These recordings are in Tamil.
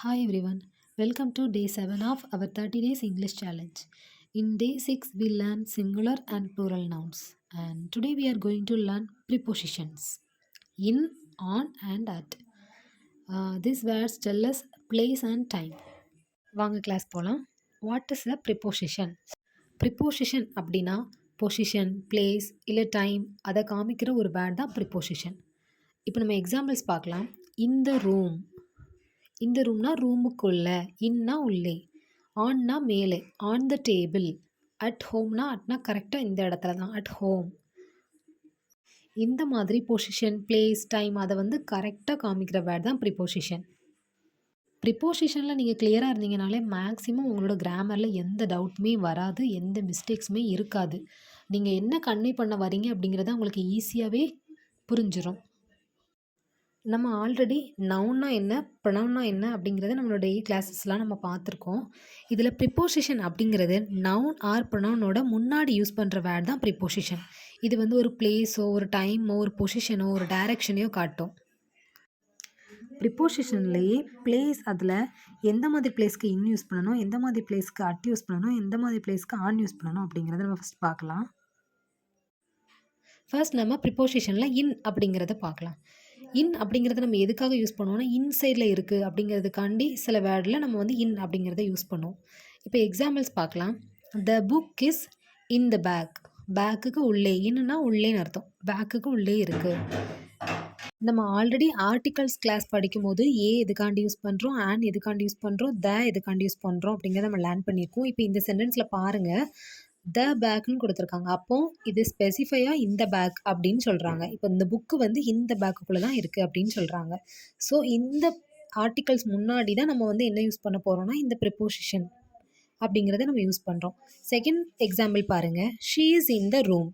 Hi everyone, welcome to day 7 of our 30 days English challenge. In day 6, we learn singular and plural nouns, and today we are going to learn prepositions in, on, and at. These words tell us place and time. வாங்க கிளாஸ் போகலாம். What is a preposition? Preposition அப்படின்னா பொசிஷன், பிளேஸ் இல்லை டைம் அதை காமிக்கிற ஒரு வேர்ட் தான் ப்ரிப்போசிஷன். இப்போ நம்ம எக்ஸாம்பிள்ஸ் பார்க்கலாம். இந்த ரூம், இந்த ரூம்னா ரூமுக்குள்ள, இன்னா உள்ளே, ஆன்னா மேலே, ஆன் த டேபிள், அட் ஹோம்னா அட்னா கரெக்டாக இந்த இடத்துல தான், அட் ஹோம். இந்த மாதிரி பொசிஷன், பிளேஸ், டைம் அதை வந்து கரெக்டாக காமிக்கிற வேர்ட் தான் ப்ரிப்போசிஷன். ப்ரிப்போசிஷனில் நீங்கள் கிளியராக இருந்தீங்கனாலே மேக்ஸிமம் உங்களோட கிராமரில் எந்த டவுட்டுமே வராது, எந்த மிஸ்டேக்ஸுமே இருக்காது. நீங்கள் என்ன கன்வே பண்ண வரீங்க அப்படிங்கிறத உங்களுக்கு ஈஸியாகவே புரிஞ்சிடும். நம்ம ஆல்ரெடி நவுன்னா என்ன, ப்ரொனவுன்னா என்ன அப்படிங்கிறத நம்மளுடைய கிளாஸஸ்லாம் நம்ம பார்த்துருக்கோம். இதில் ப்ரிப்போசிஷன் அப்படிங்கிறது நவுன் ஆர் ப்ரொனவுனோட முன்னாடி யூஸ் பண்ணுற வேர்ட் தான் ப்ரிப்போசிஷன். இது வந்து ஒரு பிளேஸோ, ஒரு டைமோ, ஒரு பொசிஷனோ, ஒரு டைரக்ஷனையோ காட்டும். ப்ரிப்போசிஷன்லேயே பிளேஸ், அதில் எந்த மாதிரி பிளேஸ்க்கு இன் யூஸ் பண்ணணும், எந்த மாதிரி பிளேஸ்க்கு அட் யூஸ் பண்ணணும், எந்த மாதிரி பிளேஸ்க்கு ஆன் யூஸ் பண்ணணும் அப்படிங்கிறத நம்ம ஃபஸ்ட் பார்க்கலாம். ஃபர்ஸ்ட் நம்ம ப்ரிப்போசிஷனில் இன் அப்படிங்கிறத பார்க்கலாம். இன் அப்படிங்கிறத நம்ம எதுக்காக யூஸ் பண்ணுவோம்னா, இன்சைடில் இருக்குது அப்படிங்கிறதுக்காண்டி சில வேர்டில் நம்ம வந்து இன் அப்படிங்கிறத யூஸ் பண்ணுவோம். இப்போ எக்ஸாம்பிள்ஸ் பார்க்கலாம். The book is in the bag. பேக்குக்கு உள்ளே, இன்னுனா உள்ளேன்னு அர்த்தம், பேக்குக்கு உள்ளே இருக்குது. நம்ம ஆல்ரெடி ஆர்டிகல்ஸ் கிளாஸ் படிக்கும்போது எதுக்காண்டி யூஸ் பண்ணுறோம், எதுக்காண்டி யூஸ் பண்ணுறோம், எதுக்காண்டி யூஸ் பண்ணுறோம் அப்படிங்கிறத நம்ம லேர்ன் பண்ணியிருக்கோம். இப்போ இந்த சென்டென்ஸில் பாருங்கள், த பேக்னு கொடுத்துருக்காங்க. அப்போ இது ஸ்பெசிஃபையாக இந்த பேக் அப்படின்னு சொல்கிறாங்க. இப்போ இந்த புக்கு வந்து இந்த பேக்குக்குள்ளே தான் இருக்குது அப்படின்னு சொல்கிறாங்க. ஸோ இந்த ஆர்டிகல்ஸ் முன்னாடி தான் நம்ம வந்து என்ன யூஸ் பண்ண போகிறோம்னா, இந்த ப்ரிப்போசிஷன் அப்படிங்கிறத நம்ம யூஸ் பண்ணுறோம். செகண்ட் எக்ஸாம்பிள் பாருங்கள். She is in the room.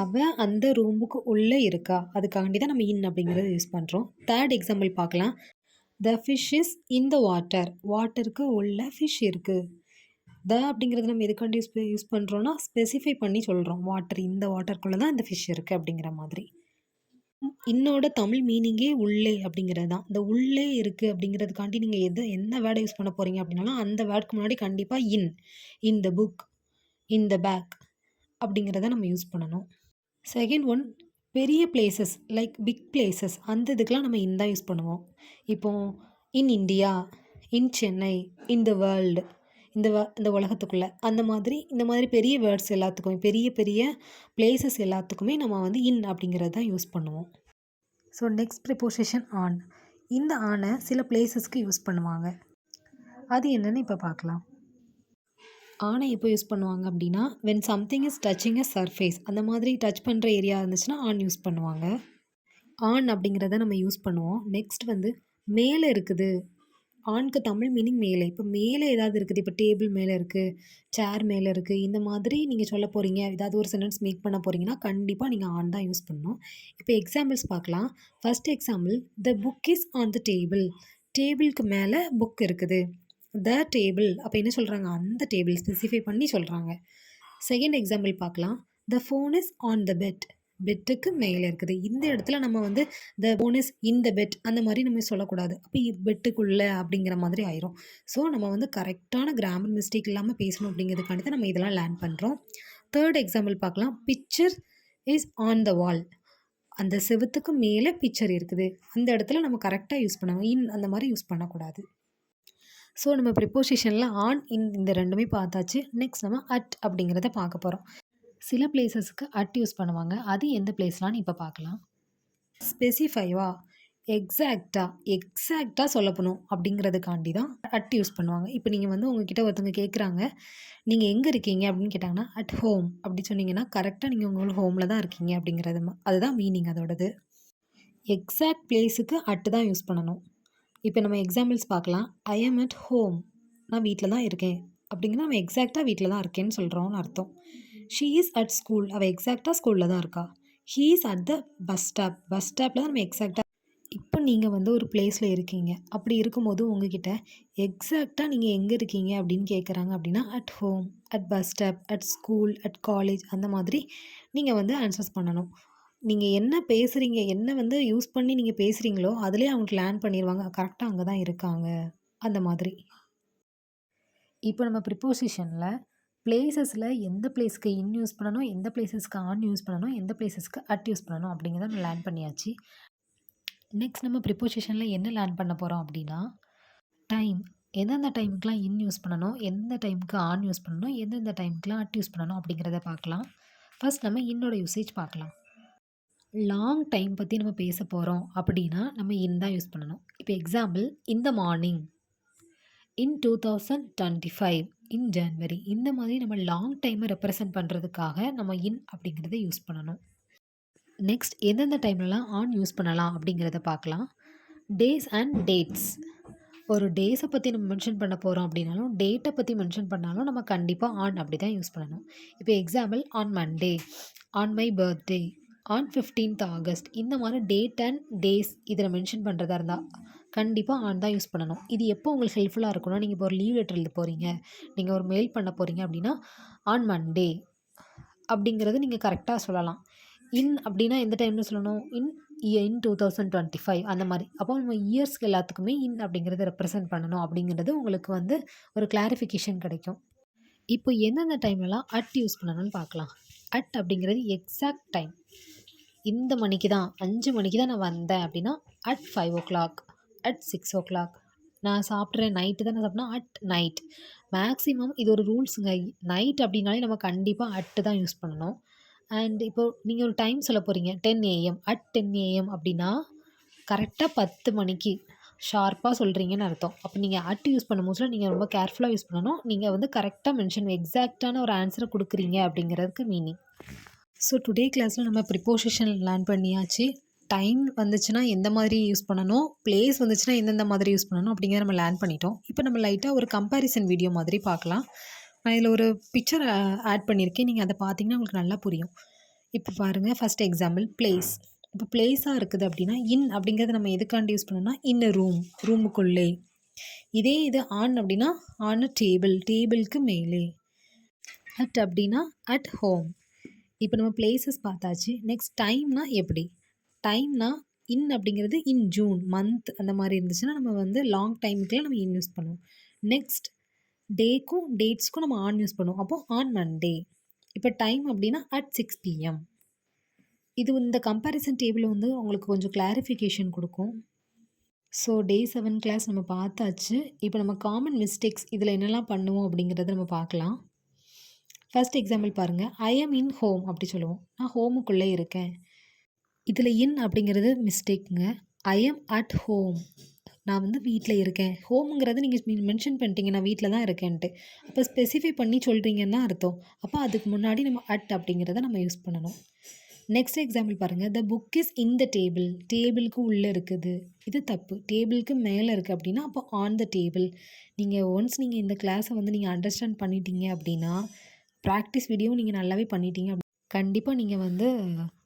அவள் அந்த ரூமுக்கு உள்ளே இருக்கா, அதுக்காண்டி தான் நம்ம இன் அப்படிங்கிறத யூஸ் பண்ணுறோம். தேர்ட் எக்ஸாம்பிள் பார்க்கலாம். The fish is in the water. வாட்டருக்கு உள்ள ஃபிஷ் இருக்குது. அப்படிங்கிறது நம்ம எதுக்காண்டி யூஸ் பண்ணுறோன்னா, ஸ்பெசிஃபை பண்ணி சொல்கிறோம். வாட்டர், இந்த வாட்டருக்குள்ளே தான் இந்த ஃபிஷ் இருக்குது அப்படிங்கிற மாதிரி. இன்னோட தமிழ் மீனிங்கே உள்ளே அப்படிங்கிறது தான். இந்த உள்ளே இருக்குது அப்படிங்கிறதுக்காண்டி நீங்கள் என்ன வேர்டை யூஸ் பண்ண போகிறீங்க அப்படின்னாலும் அந்த வேர்டுக்கு முன்னாடி கண்டிப்பாக இன் the book, in the back அப்படிங்கிறத நம்ம யூஸ் பண்ணணும். செகண்ட் ஒன், பெரிய பிளேசஸ் லைக் பிக் பிளேசஸ், அந்த இதுக்கெலாம் நம்ம இன் தான் யூஸ் பண்ணுவோம். இப்போது in India, in Chennai, in the world, இந்த உலகத்துக்குள்ளே, அந்த மாதிரி இந்த மாதிரி பெரிய வேர்ட்ஸ் எல்லாத்துக்குமே, பெரிய பெரிய பிளேசஸ் எல்லாத்துக்குமே நம்ம வந்து இன் அப்படிங்கிறது தான் யூஸ் பண்ணுவோம். So next preposition on. இந்த ஆனை சில பிளேசஸ்க்கு யூஸ் பண்ணுவாங்க. அது என்னென்னு இப்போ பார்க்கலாம். ஆனை எப்போ யூஸ் பண்ணுவாங்க அப்படின்னா, when something is touching a surface, அந்த மாதிரி டச் பண்ணுற ஏரியா இருந்துச்சுன்னா ஆன் யூஸ் பண்ணுவாங்க. ஆன் அப்படிங்கிறத நம்ம யூஸ் பண்ணுவோம். நெக்ஸ்ட் வந்து மேலே இருக்குது. ஆணுக்கு தமிழ் மீனிங் மேலே. இப்போ மேலே ஏதாவது இருக்குது, இப்போ டேபிள் மேலே இருக்குது, சேர் மேலே இருக்குது, இந்த மாதிரி நீங்கள் சொல்ல போகிறீங்க, ஏதாவது ஒரு சென்டென்ஸ் மேக் பண்ண போகிறீங்கன்னா கண்டிப்பாக நீங்கள் ஆன் தான் யூஸ் பண்ணணும். இப்போ எக்ஸாம்பிள்ஸ் பார்க்கலாம். First example, the book is on the table. டேபிளுக்கு மேலே புக் இருக்குது. த டேபிள், அப்போ என்ன சொல்கிறாங்க, அந்த டேபிள் ஸ்பெசிஃபை பண்ணி சொல்கிறாங்க. செகண்ட் எக்ஸாம்பிள் பார்க்கலாம். The phone is on the bed. பெட்டுக்கு மேலே இருக்குது. இந்த இடத்துல நம்ம வந்து the phone is in the bed அந்த மாதிரி நம்ம சொல்லக்கூடாது. அப்போ பெட்டுக்குள்ளே அப்படிங்கிற மாதிரி ஆயிரும். ஸோ நம்ம வந்து கரெக்டான கிராமர் மிஸ்டேக் இல்லாமல் பேசணும் அப்படிங்கிறதுக்காண்டி தான் நம்ம இதெல்லாம் லேர்ன் பண்ணுறோம். தேர்ட் எக்ஸாம்பிள் பார்க்கலாம். பிக்சர் இஸ் ஆன் த வால். அந்த செவுத்துக்கு மேலே பிக்சர் இருக்குது. அந்த இடத்துல நம்ம கரெக்டாக யூஸ் பண்ணணும். இன் அந்த மாதிரி யூஸ் பண்ணக்கூடாது. ஸோ நம்ம ப்ரிப்போசிஷனில் ஆன், இந்த ரெண்டுமே பார்த்தாச்சு. நெக்ஸ்ட் நம்ம அட் அப்படிங்கிறத பார்க்க போகிறோம். சில பிளேசஸ்க்கு அட் யூஸ் பண்ணுவாங்க. அது எந்த பிளேஸ்லான்னு இப்போ பார்க்கலாம். ஸ்பெசிஃபைவா, எக்ஸாக்டாக சொல்லப்போணும் அப்படிங்கிறதுக்காண்டி தான் அட் யூஸ் பண்ணுவாங்க. இப்போ நீங்கள் வந்து உங்ககிட்ட ஒருத்தவங்க கேட்குறாங்க, நீங்கள் எங்கே இருக்கீங்க அப்படின்னு கேட்டாங்கன்னா, அட் ஹோம் அப்படி சொன்னீங்கன்னா கரெக்டாக நீங்கள் உங்களோட ஹோமில் தான் இருக்கீங்க அப்படிங்கிறது, அதுதான் மீனிங் அதோடது. எக்ஸாக்ட் பிளேஸுக்கு அட்டு தான் யூஸ் பண்ணணும். இப்போ நம்ம எக்ஸாம்பிள்ஸ் பார்க்கலாம். ஐ எம் அட் ஹோம். நான் வீட்டில் தான் இருக்கேன் அப்படிங்கிற நம்ம எக்ஸாக்டாக வீட்டில் தான் இருக்கேன்னு சொல்கிறோன்னு அர்த்தம். She is at school. அவள் எக்ஸாக்டாக ஸ்கூலில் தான் இருக்கா. He is at the bus stop. Bus ஸ்டாப்பில் தான் நம்ம எக்ஸாக்டாக. இப்போ நீங்கள் வந்து ஒரு பிளேஸில் இருக்கீங்க. அப்படி இருக்கும்போது உங்ககிட்ட எக்ஸாக்டாக நீங்கள் எங்கே இருக்கீங்க அப்படின்னு கேட்குறாங்க அப்படின்னா, at home, at bus stop, at school, at college, அந்த மாதிரி நீங்கள் வந்து ஆன்சர்ஸ் பண்ணணும். நீங்கள் என்ன பேசுகிறீங்க, என்ன வந்து யூஸ் பண்ணி நீங்கள் பேசுகிறீங்களோ அதிலே அவங்களுக்கு லேர்ன் பண்ணிடுவாங்க, கரெக்டாக அங்கே தான் இருக்காங்க. அந்த மாதிரி. இப்போ நம்ம ப்ரிப்போசிஷனில் பிளேசஸில் எந்த பிளேஸ்க்கு இன் யூஸ் பண்ணணும், எந்த பிளேசஸ்க்கு ஆன் யூஸ் பண்ணணும், எந்த பிளேசஸ்க்கு அட் யூஸ் பண்ணணும் அப்படிங்கிறத நம்ம லேர்ன் பண்ணியாச்சு. நெக்ஸ்ட் நம்ம ப்ரிப்போசிஷனில் என்ன லேர்ன் பண்ண போகிறோம் அப்படின்னா, டைம். எந்தெந்த டைமுக்குலாம் இன் யூஸ் பண்ணணும், எந்தெந்த டைமுக்கு ஆன் யூஸ் பண்ணணும், எந்தெந்த டைமுக்குலாம் அட் யூஸ் பண்ணணும் அப்படிங்கிறத பார்க்கலாம். ஃபர்ஸ்ட் நம்ம இன்னோட யூசேஜ் பார்க்கலாம். லாங் டைம் பற்றி நம்ம பேச போகிறோம் அப்படின்னா நம்ம இன் தான் யூஸ் பண்ணணும். இப்போ எக்ஸாம்பிள், இன் த மார்னிங், இன் 2025, இன் ஜனவரி, இந்த மாதிரி நம்ம லாங் டைமை ரெப்ரசன்ட் பண்ணுறதுக்காக நம்ம இன் அப்படிங்கிறத யூஸ் பண்ணணும். நெக்ஸ்ட் எந்தெந்த டைம்லலாம் ஆன் யூஸ் பண்ணலாம் அப்படிங்கிறத பார்க்கலாம். Days and dads. ஒரு டேஸை பற்றி நம்ம மென்ஷன் பண்ண போகிறோம் அப்படின்னாலும், டேட்டை பற்றி மென்ஷன் பண்ணாலும் நம்ம கண்டிப்பாக ஆன் அப்படி தான் யூஸ் பண்ணணும். இப்போ example, on Monday, on my birthday, on 15th August, இந்த மாதிரி டேட் அண்ட் டேஸ் இதில் மென்ஷன் பண்ணுறதா இருந்தால் கண்டிப்பாக ஆன் தான் யூஸ் பண்ணணும். இது எப்போ உங்களுக்கு ஹெல்ப்ஃபுல்லாக இருக்கும்னா, நீங்கள் இப்போ ஒரு லீவ் லெட்டர் எழுத போகிறீங்க, நீங்கள் ஒரு மெயில் பண்ண போகிறீங்க அப்படின்னா, ஆன் மண்டே அப்படிங்கிறது நீங்கள் கரெக்டாக சொல்லலாம். இன் அப்படின்னா எந்த டைமில் சொல்லணும், இன் 2025 அந்த மாதிரி. அப்போ நம்ம இயர்ஸ்க்கு எல்லாத்துக்குமே இன் அப்படிங்கிறத ரெப்ரசன்ட் பண்ணணும் அப்படிங்கிறது உங்களுக்கு வந்து ஒரு கிளாரிஃபிகேஷன் கிடைக்கும். இப்போ எந்தெந்த டைம்லலாம் அட் யூஸ் பண்ணணும்னு பார்க்கலாம். அட் அப்படிங்கிறது எக்ஸாக்ட் டைம். இந்த மணிக்கு தான் 5 மணிக்கு தான் நான் வந்தேன் அப்படின்னா அட் 5 o'clock, அட் 6 o'clock. நான் சாப்பிட்றேன் நைட்டு தான் நான் சாப்பிட்னா அட் நைட். மேக்ஸிமம் இது ஒரு ரூல்ஸுங்க. நைட் அப்படின்னாலே நம்ம கண்டிப்பாக அட்டு தான் யூஸ் பண்ணணும். அண்ட் இப்போது நீங்கள் ஒரு டைம் சொல்ல போகிறீங்க 10 AM, அட் 10 AM அப்படின்னா கரெக்டாக 10 மணிக்கு ஷார்ப்பாக சொல்கிறீங்கன்னு அர்த்தம். அப்போ நீங்கள் அட் யூஸ் பண்ணும்போது நீங்கள் ரொம்ப கேர்ஃபுல்லாக யூஸ் பண்ணணும். நீங்கள் வந்து கரெக்டாக மென்ஷன் எக்ஸாக்டான ஒரு ஆன்சரை கொடுக்குறீங்க அப்படிங்கிறதுக்கு மீனிங். ஸோ டுடே கிளாஸில் நம்ம ப்ரிப்போசிஷன் லேர்ன் பண்ணியாச்சு. டைம் வந்துச்சுன்னா எந்த மாதிரி யூஸ் பண்ணணும், பிளேஸ் வந்துச்சுன்னா எந்தெந்த மாதிரி யூஸ் பண்ணணும் அப்படிங்கிறத நம்ம லேர்ன் பண்ணிட்டோம். இப்போ நம்ம லைட்டாக ஒரு கம்பேரிசன் வீடியோ மாதிரி பார்க்கலாம். நான் இதில் ஒரு பிக்சர் ஆட் பண்ணியிருக்கேன். நீங்கள் அதை பார்த்தீங்கன்னா உங்களுக்கு நல்லா புரியும். இப்போ பாருங்கள், ஃபஸ்ட் எக்ஸாம்பிள் பிளேஸ். இப்போ பிளேஸாக இருக்குது அப்படின்னா இன் அப்படிங்கிறத நம்ம எதுக்காண்டி யூஸ் பண்ணோம்னா இன் அ ரூம், ரூமுக்குள்ளே. இதே இது ஆன் அப்படின்னா ஆன் அ டேபிள், டேபிளுக்கு மேலே. அட் அப்படின்னா அட் ஹோம். இப்போ நம்ம பிளேசஸ் பார்த்தாச்சு. நெக்ஸ்ட் டைம்னா எப்படி? டைம்னா இன் அப்படிங்கிறது இன் ஜூன் மந்த் அந்த மாதிரி இருந்துச்சுன்னா நம்ம வந்து லாங் டைமுக்குலாம் நம்ம இன் யூஸ் பண்ணுவோம். நெக்ஸ்ட் டேக்கும் டேட்ஸ்க்கும் நம்ம ஆன் யூஸ் பண்ணுவோம். அப்போது ஆன் மண்டே. இப்போ டைம் அப்படின்னா அட் 6 PM. இது இந்த கம்பேரிசன் டேபிள் வந்து உங்களுக்கு கொஞ்சம் கிளாரிஃபிகேஷன் கொடுக்கும். ஸோ டே 7 கிளாஸ் நம்ம பார்த்தாச்சு. இப்போ நம்ம காமன் மிஸ்டேக்ஸ் இதில் என்னெல்லாம் பண்ணுவோம் அப்படிங்கிறத நம்ம பார்க்கலாம். ஃபர்ஸ்ட் எக்ஸாம்பிள் பாருங்கள், ஐ எம் இன் ஹோம் அப்படி சொல்லுவோம். நான் ஹோமுக்குள்ளே இருக்கேன். இதில் இன் அப்படிங்கிறது மிஸ்டேக்குங்க. I am at home. நான் வந்து வீட்டில் இருக்கேன். ஹோமுங்கிறது நீங்கள் மென்ஷன் பண்ணிட்டீங்க நான் வீட்டில் தான் இருக்கேன்ட்டு. அப்போ ஸ்பெசிஃபை பண்ணி சொல்கிறீங்கன்னா அர்த்தம். அப்போ அதுக்கு முன்னாடி நம்ம அட் அப்படிங்கிறத நம்ம யூஸ் பண்ணணும். நெக்ஸ்ட் எக்ஸாம்பிள் பாருங்கள், த book is in the table. டேபிளுக்கு உள்ளே இருக்குது. இது தப்பு. டேபிளுக்கு மேலே இருக்குது அப்படின்னா அப்போ ஆன் த டேபிள். நீங்கள் ஒன்ஸ் நீங்கள் இந்த கிளாஸை வந்து நீங்கள் அண்டர்ஸ்டாண்ட் பண்ணிட்டீங்க அப்படின்னா ப்ராக்டிஸ் வீடியோ நீங்கள் நல்லாவே பண்ணிட்டீங்க. கண்டிப்பாக நீங்கள் வந்து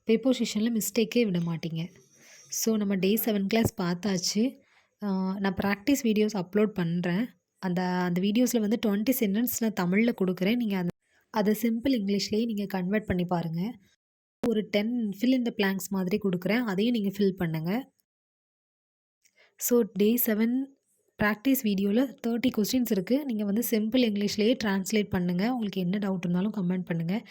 ப்ரிப்போசிஷனில் மிஸ்டேக்கே விட மாட்டீங்க. ஸோ நம்ம டே 7 கிளாஸ் பார்த்தாச்சு. நான் ப்ராக்டிஸ் வீடியோஸ் அப்லோட் பண்ணுறேன். அந்த அந்த வீடியோஸில் வந்து 20 சென்டென்ஸ் நான் தமிழில் கொடுக்குறேன். நீங்கள் அதை சிம்பிள் இங்கிலீஷ்லேயே நீங்கள் கன்வெர்ட் பண்ணி பாருங்கள். ஒரு 10 ஃபில் இன் த பிளாங்க்ஸ் மாதிரி கொடுக்குறேன். அதையும் நீங்கள் ஃபில் பண்ணுங்கள். ஸோ டே 7 ப்ராக்டிஸ் வீடியோவில் 30 கொஸ்டின்ஸ் இருக்குது. நீங்கள் வந்து சிம்பிள் இங்கிலீஷ்லேயே ட்ரான்ஸ்லேட் பண்ணுங்கள். உங்களுக்கு என்ன டவுட் இருந்தாலும் கமெண்ட் பண்ணுங்கள்.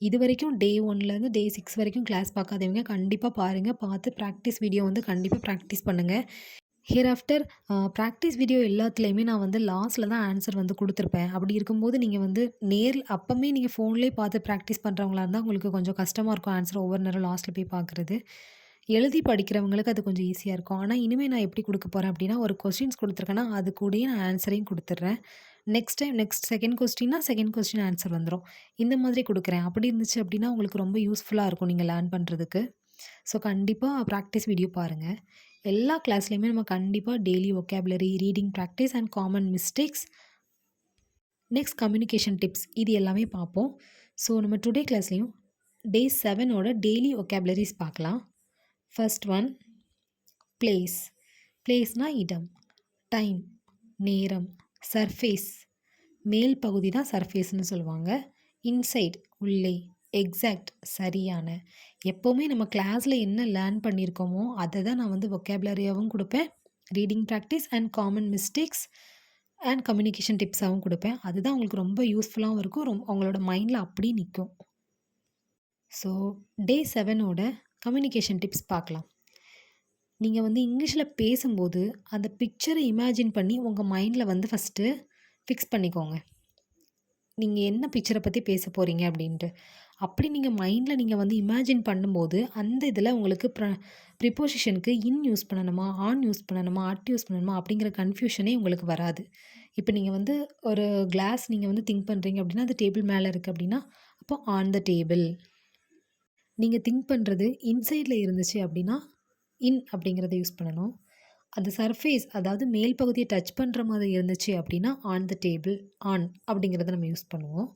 இது வரைக்கும் டே 1லேருந்து டே 6 வரைக்கும் கிளாஸ் பார்க்காதவங்க கண்டிப்பாக பாருங்கள். பார்த்து ப்ராக்டிஸ் வீடியோ வந்து கண்டிப்பாக ப்ராக்டிஸ் பண்ணுங்கள். ஹியர் ஆஃப்டர் ப்ராக்டிஸ் வீடியோ எல்லாத்துலேயுமே நான் வந்து லாஸ்ட்டில் தான் ஆன்சர் வந்து கொடுத்துருப்பேன். அப்படி இருக்கும்போது நீங்கள் வந்து அப்போமே நீங்கள் ஃபோன்லேயே பார்த்து ப்ராக்டிஸ் பண்ணுறவங்களா இருந்தால் உங்களுக்கு கொஞ்சம் கஷ்டமாக இருக்கும் ஆன்சர் ஒவ்வொரு நேரம் லாஸ்ட்டில் போய் பார்க்குறது. எழுதி படிக்கிறவங்களுக்கு அது கொஞ்சம் ஈஸியாக இருக்கும். ஆனால் இனிமேல் நான் எப்படி கொடுக்க போகிறேன் அப்படின்னா, ஒரு கொஸ்டின்ஸ் கொடுத்துருக்கேன்னா அது கூடயே நான் ஆன்சரையும் கொடுத்துட்றேன். நெக்ஸ்ட் செகண்ட் கொஸ்டின்னா செகண்ட் கொஸ்டின் ஆன்சர் வந்துடும். இந்த மாதிரி கொடுக்குறேன். அப்படி இருந்துச்சு அப்படின்னா உங்களுக்கு ரொம்ப யூஸ்ஃபுல்லாக இருக்கும் நீங்கள் லேர்ன் பண்ணுறதுக்கு. ஸோ கண்டிப்பாக ப்ராக்டிஸ் வீடியோ பாருங்கள். எல்லா கிளாஸ்லேயுமே நம்ம கண்டிப்பாக daily vocabulary, reading practice and common mistakes, next communication tips இது எல்லாமே பார்ப்போம். ஸோ நம்ம டுடே கிளாஸ்லேயும் டே 7ஓட டெய்லி ஒகேபுலரிஸ் பார்க்கலாம். First one place. பிளேஸ்னால் இடம். டைம் நேரம். சர்ஃபேஸ் மேல் பகுதி தான் சர்ஃபேஸ்னு சொல்லுவாங்க. இன்சைட் உள்ளே. எக்ஸாக்ட் சரியான. எப்போவுமே நம்ம கிளாஸில் என்ன லேர்ன் பண்ணியிருக்கோமோ அதை தான் நான் வந்து ஒகேபுலரியாகவும் கொடுப்பேன். Reading practice and common mistakes and communication டிப்ஸாவும் குடுப்பேன். அதுதான் அவங்களுக்கு ரொம்ப யூஸ்ஃபுல்லாவும் இருக்கும். அவங்களோட மைண்ட்ல அப்படியே நிக்கும். ஸோ டே 7ஓட கம்யூனிகேஷன் டிப்ஸ் பார்க்கலாம். நீங்க வந்து இங்கிலீஷ்ல பேசும்போது, அந்த பிக்சர இமேஜின் பண்ணி உங்க மைண்ட்ல வந்து ஃபர்ஸ்ட்டு ஃபிக்ஸ் பண்ணிக்கோங்க. நீங்க என்ன பிக்சர பத்தி பேச போறீங்க அப்படின்ட்டு. அப்படி நீங்க மைண்ட்ல நீங்க வந்து இமேஜின் பண்ணும்போது, அந்த இதில உங்களுக்கு ப்ரிப்போசிஷனுக்கு இன் யூஸ் பண்ணணுமா? ஆன் யூஸ் பண்ணணுமா? அட் யூஸ் பண்ணணுமா? அப்படிங்கிற கன்ஃப்யூஷனே உங்களுக்கு வராது. இப்ப நீங்க வந்து ஒரு கிளாஸ் நீங்க வந்து திங்க் பண்றீங்க அப்படின்னா, அது டேபிள் மேல இருக்கு அப்படின்னா, அப்போ ஆன் த டேபிள். நீங்க திங்க் பண்றது இன்சைட்ல இருந்துச்சு அப்படின்னா, இன் அப்படிங்கிறத யூஸ் பண்ணணும். அந்த சர்ஃபேஸ் அதாவது மேல் பகுதிய டச் பண்ற மாதிரி இருந்துச்சு அப்படின்னா, ஆன் த டேபிள், ஆன் அப்படிங்கிறத நம்ம யூஸ் பண்ணுவோம்.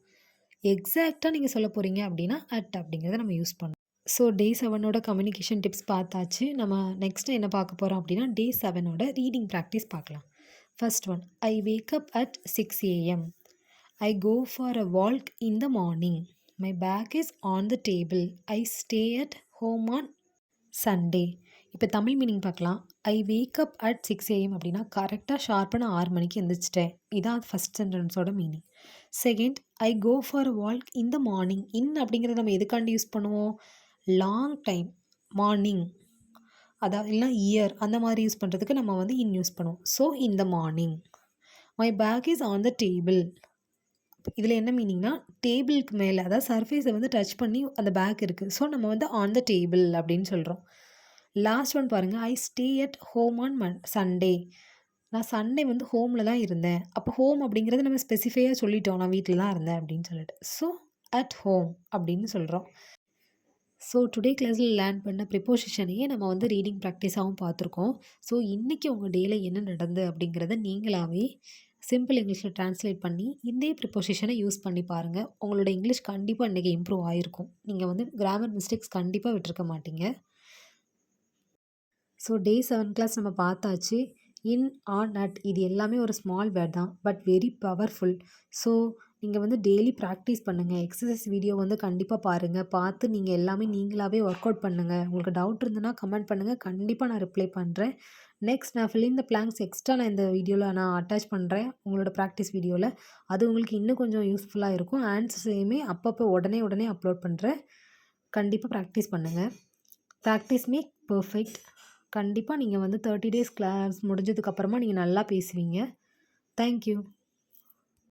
எக்ஸாக்ட்டா நீங்க சொல்ல போறீங்க அப்படின்னா, அட் அப்படிங்கிறத நம்ம யூஸ் பண்ணணும். ஸோ டே 7ஓட கம்யூனிகேஷன் டிப்ஸ் பார்த்தாச்சு. நம்ம நெக்ஸ்ட் என்ன பார்க்க போறோம் அப்படின்னா, டே 7ஓட ரீடிங் பிராக்டிஸ் பார்க்கலாம். First one, I wake up at 6 AM. I go for a walk in the morning. My bag is on the table. I stay at home on Sunday. இப்போ தமிழ் மீனிங் பார்க்கலாம். I wake up at 6 A M அப்படின்னா கரெக்டாக ஷார்ப்பான 6 மணிக்கு எந்திரிச்சிட்டேன். இதான் ஃபர்ஸ்ட் சென்டென்ஸோட meaning. Second, I go for a walk in the morning. In அப்படிங்கிறத நம்ம எதுக்காண்டி யூஸ் பண்ணுவோம்? லாங் டைம் மார்னிங் அதாவது இல்லைனா இயர் அந்த மாதிரி யூஸ் பண்ணுறதுக்கு நம்ம வந்து இன் யூஸ் பண்ணுவோம். So in the morning. My bag is on the table. இதில் என்ன மீனிங்னா டேபிளுக்கு மேலே அதாவது சர்ஃபேஸை வந்து டச் பண்ணி அந்த பேக் இருக்குது. ஸோ நம்ம வந்து ஆன் த டேபிள் அப்படின்னு சொல்கிறோம். லாஸ்ட் ஒன் பாருங்கள், ஐ stay at home on Sunday. நான் சண்டே வந்து ஹோமில் தான் இருந்தேன். அப்போ ஹோம் அப்படிங்கிறது நம்ம ஸ்பெசிஃபையாக சொல்லிட்டோம், நான் வீட்டில் தான் இருந்தேன் அப்படின்னு சொல்லிட்டு. ஸோ அட் ஹோம் அப்படின்னு சொல்கிறோம். ஸோ டுடே கிளாஸில் லேர்ன் பண்ண ப்ரிப்போசிஷனையே நம்ம வந்து ரீடிங் ப்ராக்டிஸாகவும் பார்த்துருக்கோம். ஸோ இன்றைக்கி உங்கள் டேயில் என்ன நடந்து அப்படிங்கிறத நீங்களாகவே சிம்பிள் இங்கிலீஷில் ட்ரான்ஸ்லேட் பண்ணி இதே ப்ரிப்போசிஷனை யூஸ் பண்ணி பாருங்கள். உங்களோட இங்கிலீஷ் கண்டிப்பாக இன்றைக்கி இம்ப்ரூவ் ஆகிருக்கும். நீங்கள் வந்து கிராமர் மிஸ்டேக்ஸ் கண்டிப்பாக விட்டுருக்க மாட்டீங்க. ஸோ டே 7 கிளாஸ் நம்ம பார்த்தாச்சு. இன், ஆன், அட் இது எல்லாமே ஒரு ஸ்மால் வேர்ட் தான், பட் வெரி பவர்ஃபுல். ஸோ நீங்கள் வந்து டெய்லி ப்ராக்டிஸ் பண்ணுங்கள். எக்ஸசைஸ் வீடியோ வந்து கண்டிப்பாக பாருங்கள். பார்த்து நீங்கள் எல்லாமே நீங்களாகவே ஒர்க் அவுட் பண்ணுங்கள். உங்களுக்கு டவுட் இருந்ததுன்னா கமெண்ட் பண்ணுங்கள். கண்டிப்பாக நான் ரிப்ளை பண்ணுறேன். நெக்ஸ்ட் நான் fill in the blanks extra நான் இந்த வீடியோவில் நான் அட்டாச் பண்ணுறேன் உங்களோட ப்ராக்டிஸ் வீடியோவில். அது உங்களுக்கு இன்னும் கொஞ்சம் யூஸ்ஃபுல்லாக இருக்கும். ஆன்சர்ஸையுமே அப்பப்போ உடனே அப்லோட் பண்ணுறேன். கண்டிப்பாக ப்ராக்டிஸ் பண்ணுங்கள். Practice make perfect. கண்டிப்பாக நீங்கள் வந்து 30 டேஸ் கிளாஸ் முடிஞ்சதுக்கப்புறமா நீங்கள் நல்லா பேசுவீங்க. தேங்க்யூ.